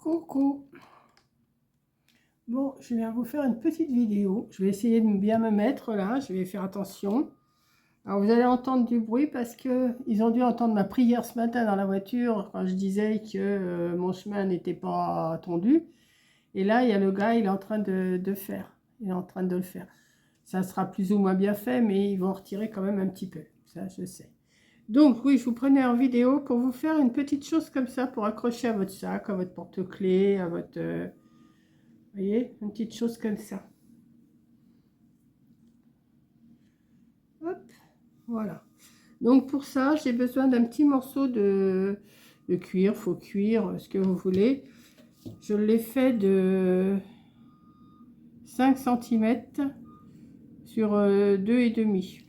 Coucou. Bon, je viens vous faire une petite vidéo. Je vais essayer de bien me mettre là. Je vais faire attention. Alors, vous allez entendre du bruit parce que ils ont dû entendre ma prière ce matin dans la voiture quand je disais que mon chemin n'était pas tondu. Et là, il y a le gars, il est en train de faire. Il est en train de le faire. Ça sera plus ou moins bien fait, mais ils vont retirer quand même un petit peu. Ça, je sais. Donc, oui, je vous prenais en vidéo pour vous faire une petite chose comme ça pour accrocher à votre sac, à votre porte-clés, à votre... vous voyez, une petite chose comme ça. Hop, voilà. Donc pour ça, j'ai besoin d'un petit morceau de cuir, faux cuir, ce que vous voulez. Je l'ai fait de 5 cm sur 2,5.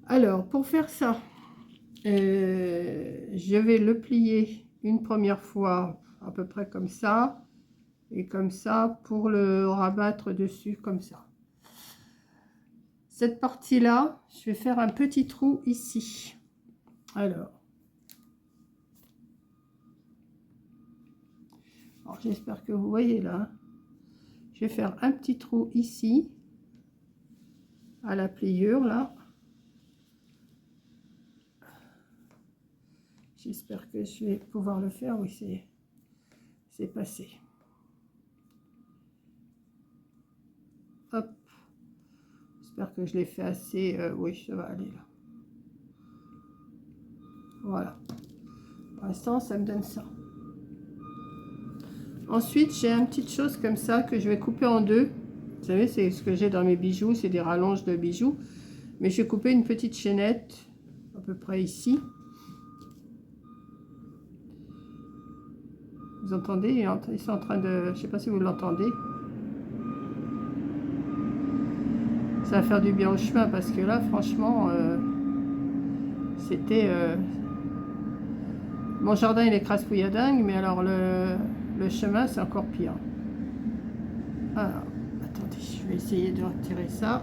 Alors, pour faire ça, je vais le plier une première fois à peu près comme ça. Et comme ça, pour le rabattre dessus, comme ça. Cette partie-là, je vais faire un petit trou ici. Alors j'espère que vous voyez là. Je vais faire un petit trou ici, à la pliure là. J'espère que je vais pouvoir le faire. Oui, c'est passé. Hop. J'espère que je l'ai fait assez. Oui, ça va aller là. Voilà. Pour l'instant, ça me donne ça. Ensuite, j'ai une petite chose comme ça que je vais couper en deux. Vous savez, c'est ce que j'ai dans mes bijoux. C'est des rallonges de bijoux. Mais je vais couper une petite chaînette, à peu près ici. Vous entendez? Ils sont en train de... Je ne sais pas si vous l'entendez. Ça va faire du bien au chemin parce que là, franchement, c'était... Mon jardin, il est crasse-pouilladingue, mais alors le chemin, c'est encore pire. Alors, attendez, je vais essayer de retirer ça.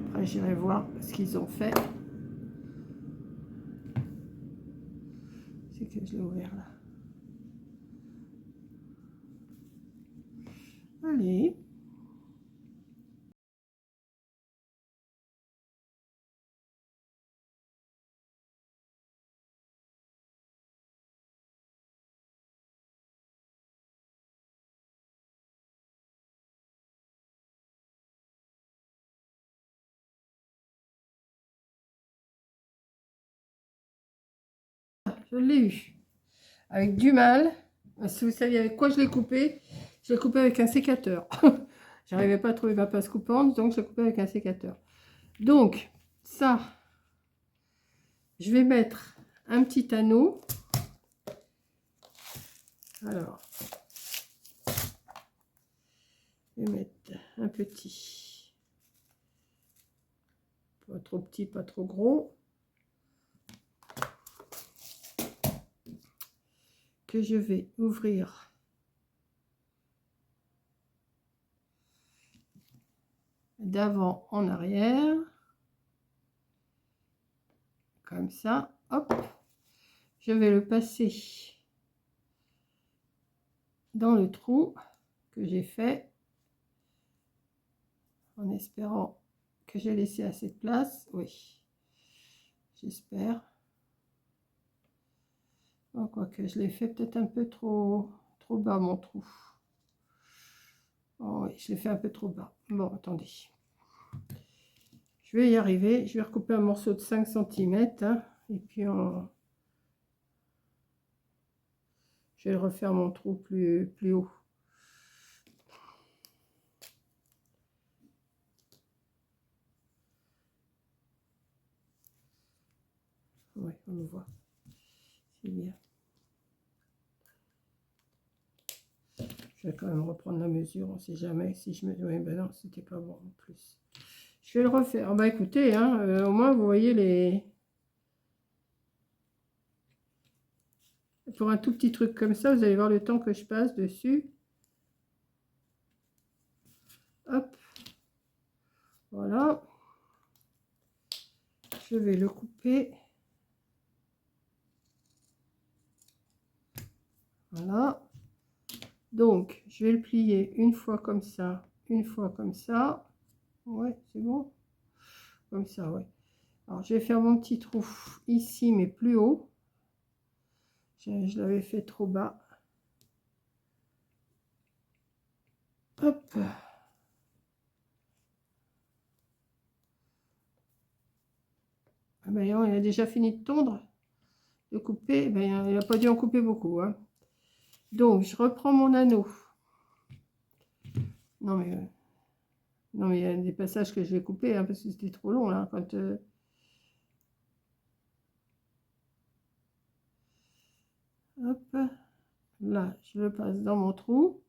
Après, j'irai voir ce qu'ils ont fait. C'est que je l'ai ouvert là. Allez. Je l'ai eu. Avec du mal. Si vous saviez avec quoi je l'ai coupé avec un sécateur. J'arrivais pas à trouver ma passe coupante, donc je l'ai coupé avec un sécateur. Donc, ça, je vais mettre un petit anneau. Alors, je vais mettre un petit. Pas trop petit, pas trop gros. Que je vais ouvrir d'avant en arrière. Comme ça, hop. Je vais le passer dans le trou que j'ai fait. En espérant que j'ai laissé assez de place. Oui, j'espère. Bon, quoique je l'ai fait peut-être un peu trop bas mon trou. Oh, oui, je l'ai fait un peu trop bas. Bon, attendez. Je vais y arriver. Je vais recouper un morceau de 5 cm. Hein, et puis je vais refaire mon trou plus haut. Oui, on le voit. C'est bien. Je vais quand même reprendre la mesure. On ne sait jamais si je me... Oui, ben non, c'était pas bon en plus. Je vais le refaire. Bah écoutez, hein, au moins vous voyez les... Pour un tout petit truc comme ça, vous allez voir le temps que je passe dessus. Hop. Voilà. je vais le couper. Voilà. Donc, je vais le plier une fois comme ça, une fois comme ça. Ouais, c'est bon. Comme ça, ouais. Alors, je vais faire mon petit trou ici, mais plus haut. Je l'avais fait trop bas. Hop. Ah ben, il a déjà fini de tondre, de couper. Ben, il n'a pas dû en couper beaucoup, hein. Donc, je reprends mon anneau. Non, mais il y a des passages que je vais couper, hein, parce que c'était trop long, là, quand... Hop. Là, je le passe dans mon trou.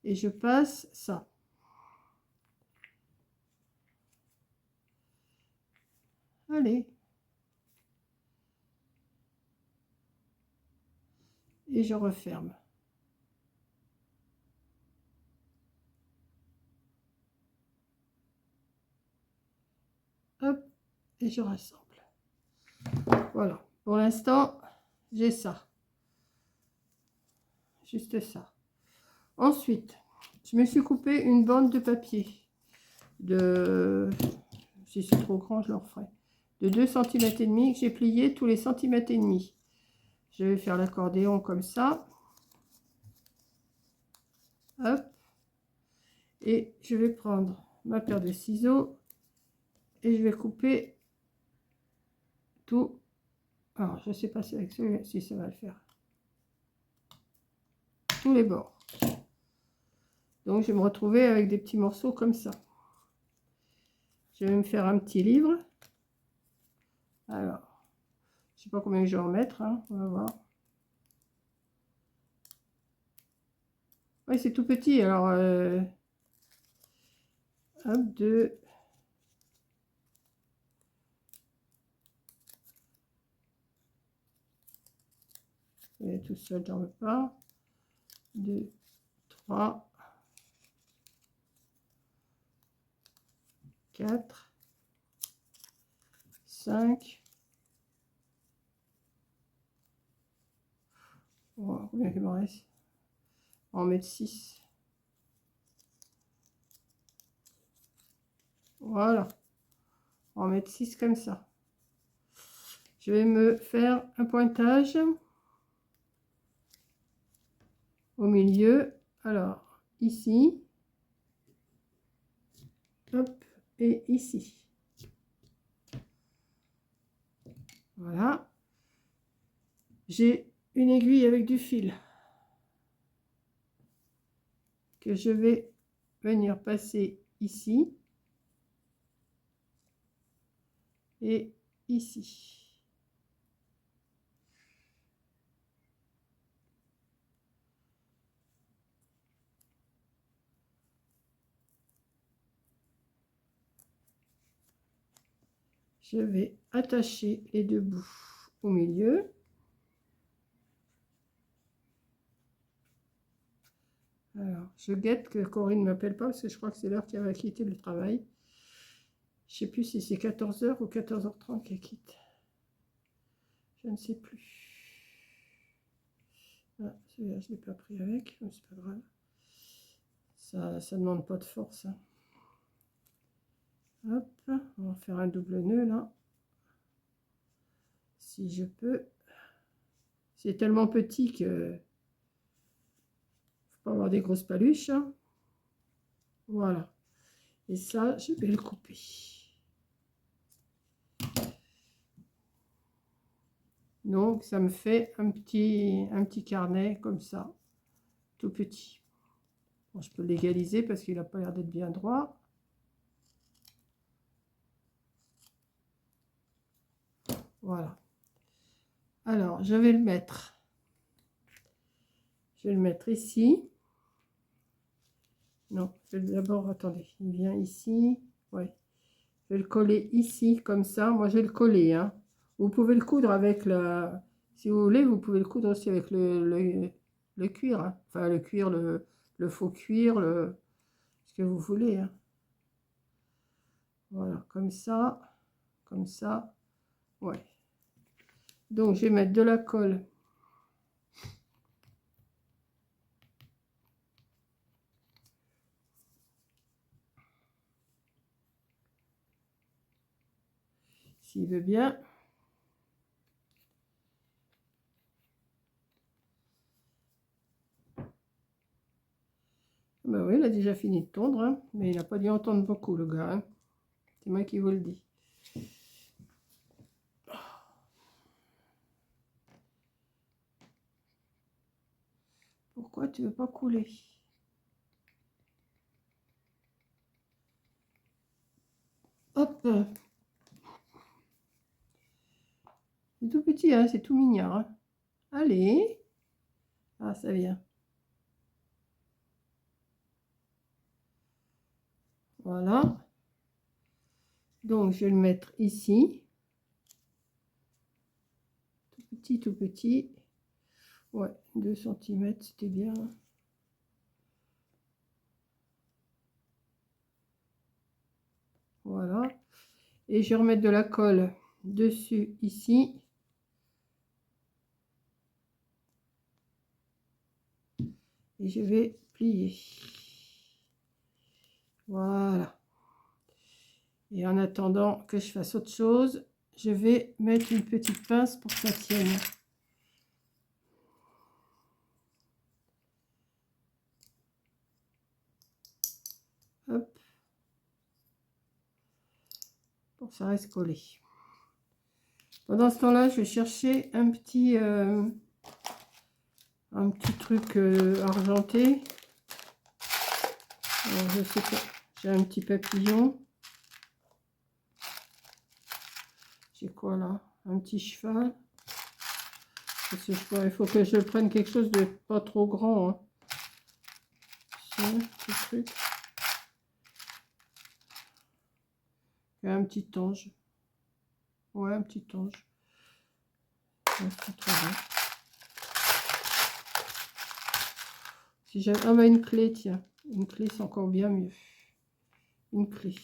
Et je passe ça. Allez. Et je referme. Hop. Et je rassemble. Voilà. Pour l'instant, j'ai ça. Juste ça. Ensuite, je me suis coupé une bande de papier. Si c'est trop grand, je le referai. De 2 cm et demi que j'ai plié tous les centimètres et demi. Je vais faire l'accordéon comme ça. Hop. Et je vais prendre ma paire de ciseaux et je vais couper tout. Alors, je ne sais pas si avec si ça va le faire. Tous les bords. Donc, je vais me retrouver avec des petits morceaux comme ça. Je vais me faire un petit livre. Alors, je ne sais pas combien je vais en mettre, hein, on va voir. Oui, c'est tout petit, alors... hop, 2... Et tout seul, j'en veux pas. 2, 3, 4, 5. Oh, combien il me reste? On va en mettre 6. Voilà. On va en mettre 6 comme ça. Je vais me faire un pointage au milieu. Alors, ici. Hop, et ici. Voilà. J'ai une aiguille avec du fil que je vais venir passer ici et ici. Je vais attacher les deux bouts au milieu. Alors, je guette que Corinne ne m'appelle pas parce que je crois que c'est l'heure qu'elle va quitter le travail. Je ne sais plus si c'est 14 h ou 14 h 30 qu'elle quitte. Je ne sais plus. Ah, celui-là, je ne l'ai pas pris avec, mais c'est pas grave. Ça ne demande pas de force, hein. Hop, on va faire un double nœud là. Si je peux. C'est tellement petit que faut pas avoir des grosses paluches, hein. Voilà. Et ça, je vais le couper. Donc, ça me fait un petit carnet comme ça, tout petit. Bon, je peux l'égaliser parce qu'il n'a pas l'air d'être bien droit. Voilà. Alors, je vais le mettre. Je vais le mettre ici. Non, je vais d'abord, attendez, il vient ici. Ouais. Je vais le coller ici, comme ça. Moi, je vais le coller, hein. Vous pouvez le coudre avec la... Si vous voulez, vous pouvez le coudre aussi avec le cuir, hein. Enfin, le cuir, le faux cuir, ce que vous voulez, hein. Voilà, comme ça, comme ça. Ouais. Donc, je vais mettre de la colle. S'il veut bien. Ben oui, il a déjà fini de tondre, hein, mais il n'a pas dû entendre beaucoup, le gars. Hein. C'est moi qui vous le dis. Pourquoi tu veux pas couler? Hop. C'est tout petit, hein, c'est tout mignon. Hein. Allez. Ah, ça vient. Voilà. Donc, je vais le mettre ici. Tout petit, tout petit. Ouais, 2 cm, c'était bien. Voilà. Et je vais remettre de la colle dessus, ici. Et je vais plier. Voilà. Et en attendant que je fasse autre chose, je vais mettre une petite pince pour que ça tienne. Hop. Pour que ça reste collé. Pendant ce temps-là, je vais chercher un petit truc argenté. Alors, je sais pas, j'ai un petit papillon. J'ai quoi là? Un petit cheval. Parce que il faut que je prenne quelque chose de pas trop grand. Hein. Un petit truc. Et un petit ange. Ouais, un petit ange. Si j'avais... Ah bah une clé, tiens. Une clé, c'est encore bien mieux. Une clé.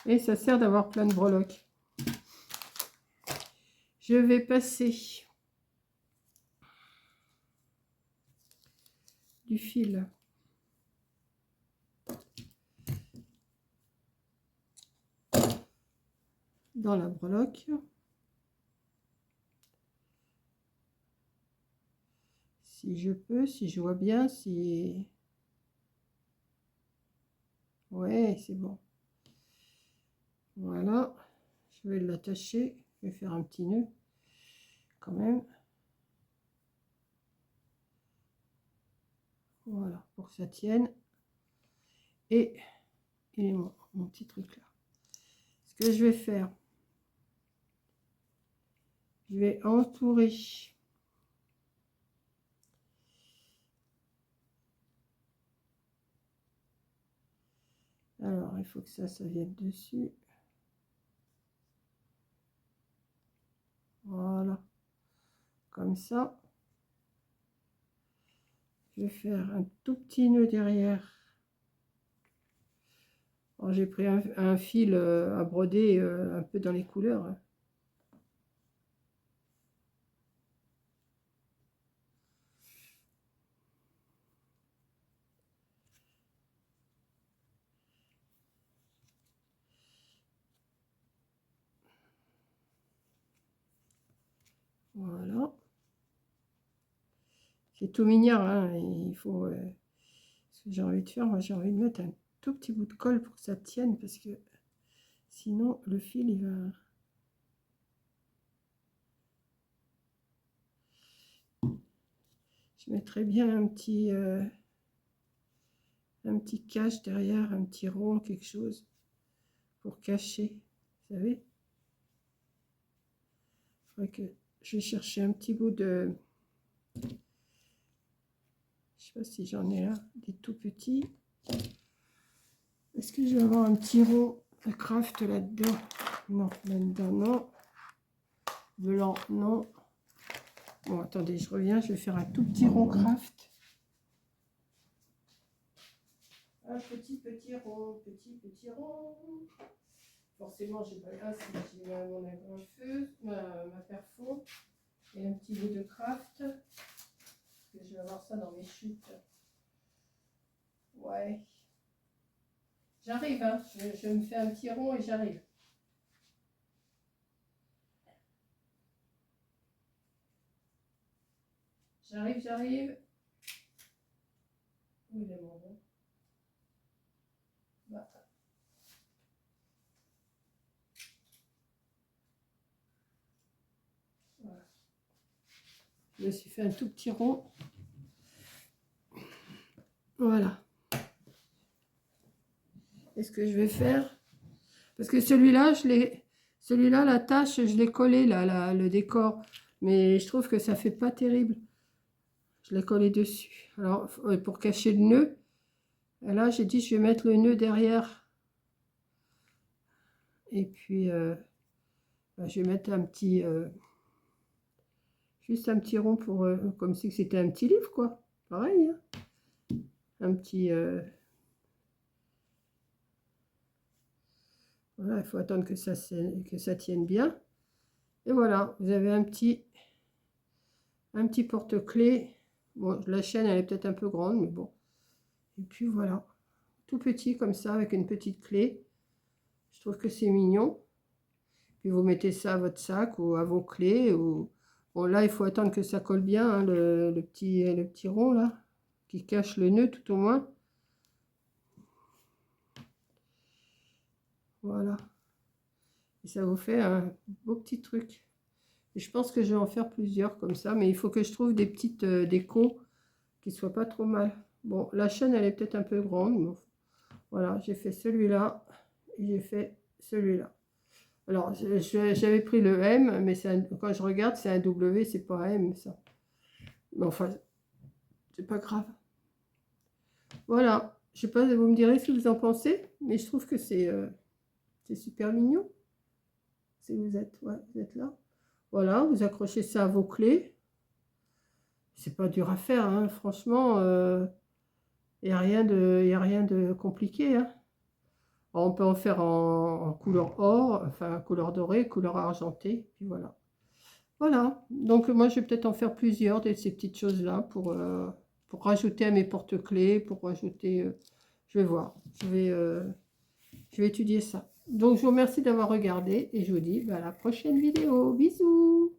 Et ça sert d'avoir plein de breloques. Je vais passer du fil dans la breloque. Si je peux, si je vois bien, si... Ouais, c'est bon. Voilà. Je vais l'attacher. Je vais faire un petit nœud quand même. Voilà, pour que ça tienne. Et il est mon petit truc là. Ce que je vais faire, je vais entourer alors il faut que ça vienne dessus. Voilà, comme ça. Je vais faire un tout petit nœud derrière. J'ai pris un fil à broder un peu dans les couleurs. Hein. Voilà. C'est tout mignon, hein, il faut... ce que j'ai envie de faire, moi j'ai envie de mettre un tout petit bout de colle pour que ça tienne, parce que sinon le fil il va... Je mettrais bien un petit cache derrière, un petit rond, quelque chose pour cacher, vous savez. Il faudrait que je vais chercher un petit bout de... Je sais pas si j'en ai là, des tout petits. Est-ce que je vais avoir un petit rond de craft là-dedans? Non, là-dedans, non. Blanc, non. Bon, attendez, je reviens, je vais faire un tout petit rond craft. Un petit rond, petit rond. forcément, j'ai pas là, j'ai mon agrafeuse, ma perfo et un petit bout de craft. Je vais avoir ça dans mes chutes. Ouais. J'arrive, hein. Je me fais un petit rond et j'arrive. J'arrive. Où il est mon rond? Bah. Voilà. Je me suis fait un tout petit rond. Voilà. Et ce que je vais faire, parce que celui-là, la tâche, je l'ai collé là, le décor, mais je trouve que ça fait pas terrible. Je l'ai collé dessus. Alors, pour cacher le nœud, là, j'ai dit, je vais mettre le nœud derrière. Et puis, je vais mettre un petit, juste un petit rond pour, comme si c'était un petit livre, quoi. Pareil, hein. Un petit, voilà, il faut attendre que ça tienne bien. Et voilà, vous avez un petit porte-clés. Bon, la chaîne, elle est peut-être un peu grande, mais bon. Et puis voilà, tout petit comme ça, avec une petite clé. Je trouve que c'est mignon. Puis vous mettez ça à votre sac ou à vos clés. Ou... Bon, là, il faut attendre que ça colle bien, hein, le petit rond, là, qui cache le nœud, tout au moins. Voilà. Et ça vous fait un beau petit truc. Et je pense que je vais en faire plusieurs comme ça, mais il faut que je trouve des petites décos qui soient pas trop mal. Bon, la chaîne, elle est peut-être un peu grande. Mais voilà, j'ai fait celui-là et j'ai fait celui-là. Alors, j'avais pris le M, mais quand je regarde, c'est un W, c'est pas un M, ça. Mais enfin, c'est pas grave. Voilà, je sais pas, vous me direz ce que vous en pensez, mais je trouve que c'est super mignon. Si vous êtes là. Voilà, vous accrochez ça à vos clés. C'est pas dur à faire, hein, franchement. Il n'y a rien de compliqué, hein. On peut en faire en couleur or, enfin couleur dorée, couleur argentée, puis voilà. Voilà, donc moi je vais peut-être en faire plusieurs de ces petites choses-là pour rajouter à mes porte-clés, pour rajouter, je vais voir, je vais étudier ça. Donc je vous remercie d'avoir regardé et je vous dis à la prochaine vidéo. Bisous!